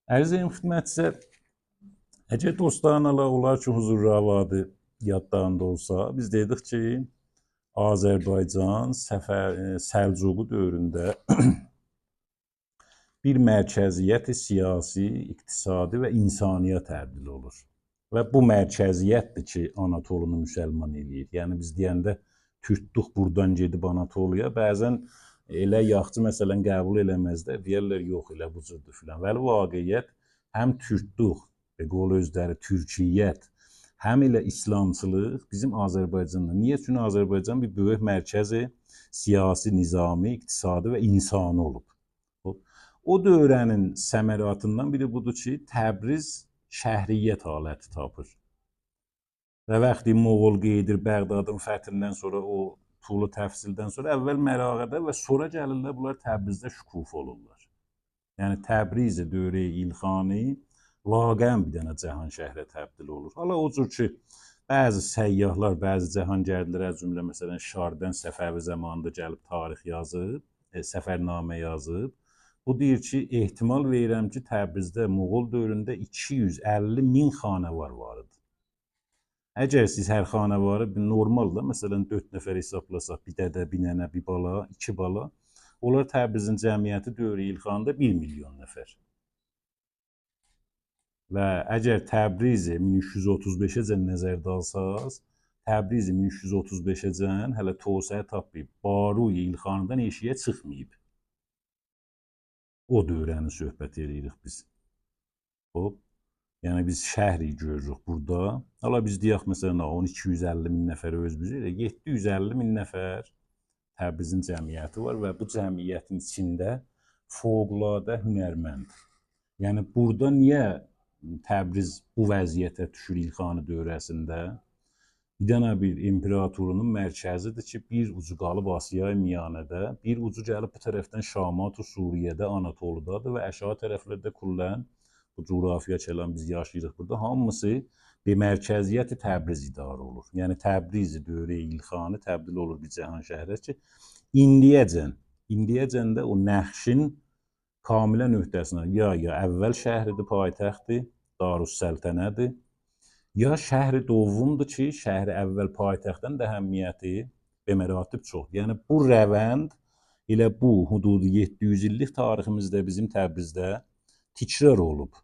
Ərzəyim xidmətçisə, əgər dostlarla olar ki, huzur ravadı yadlarında olsa, biz dedik ki, Azərbaycan Səlcuqu dövründə bir mərkəziyyəti siyasi, iqtisadi və insaniyyət təbdil olur. Və bu mərkəziyyətdir ki, Anatolunu müsəlman eləyir. Yəni biz deyəndə Türkdük buradan gedib Anatoliya, bəzən elə yaxçı məsələn qəbul eləməzlər, deyərlər yox, elə bu cürdür filan. Vəli vaqiyyət həm Türkdük, qol özləri Türkiyyət, həm elə İslamçılıq bizim Azərbaycanda. Niyə? Çünki Azərbaycan bir böyük mərkəzi siyasi, nizami, iqtisadi və insani olub. O dövrənin səməratından biri budur ki, Təbriz şəhriyyət haləti tapır. Və vaxtı Moğol qeydir Bəğdadın fəthindən sonra o tulu təfsildən sonra əvvəl Mərağədə və sonra gəlirlər bunlar Təbrizdə şükuf olurlar. Yəni Təbriz dövrə İlxani vaqəən bir dənə cahan şəhərə təbdil olur. Hala o cür ki, bəzi səyyahlar, bəzi cahangərdlər cümlə məsələn Şardən Səfəvi zamanında gəlib tarix yazıb, səfərnamə yazıb. Bu deyir ki, ehtimal verirəm ki, Təbrizdə Moğol dövründə 250.000 xanəvar var idi. Əgər siz hər xanəvarı normal da, məsələn 4 nəfər hesablasaq, bir dədə, bir nənə, bir bala, 2 bala, onlar Təbrizin cəmiyyəti dövrü İlxanda 1 milyon nəfər. Və əgər Təbrizi 1335-əcən nəzərdə alsaq, Təbrizi 1335-əcən hələ tosaya tapmayıb, Baruy İlxandan eşiyə çıxmayıb. O dövrəni söhbət edirik biz. Hop. Yəni biz şəhri görürük burada. Hala biz deyək məsələn 1250.000 nəfər özümüzü elə 750.000 nəfər Təbrizin cəmiyyəti var və bu cəmiyyətin içində fövqəladə hünərmənd. Yəni burada niyə Təbriz bu vəziyyətə düşür İlxani dövrəsində? Bir dənə bir imperatorunun mərkəzidir ki, bir ucu qalıb Asiyay miyanədə, bir ucu gəlib bu tərəfdən Şamatu Suriyədə, Anatoludadır və aşağı tərəflərdə kullən bu coğrafiya kəlam biz yaşayırıq burada, hamısı bir mərkəziyyəti Təbriz idarə olur. Yəni Təbriz dövrə İlxani təbdil olur bir cahan şəhərə ki, indiyəcən də o nəxşin kamilən öhdəsinə ya əvvəl şəhridir, paytaxtdır, Darüssəltənədir, ya şəhri dovvumdur ki, şəhri əvvəl paytaxtdan da əhəmiyyəti və məratib çoxdur. Yəni bu rəvənd elə bu hududu 700 illik tariximizdə bizim Təbrizdə təkrar olub.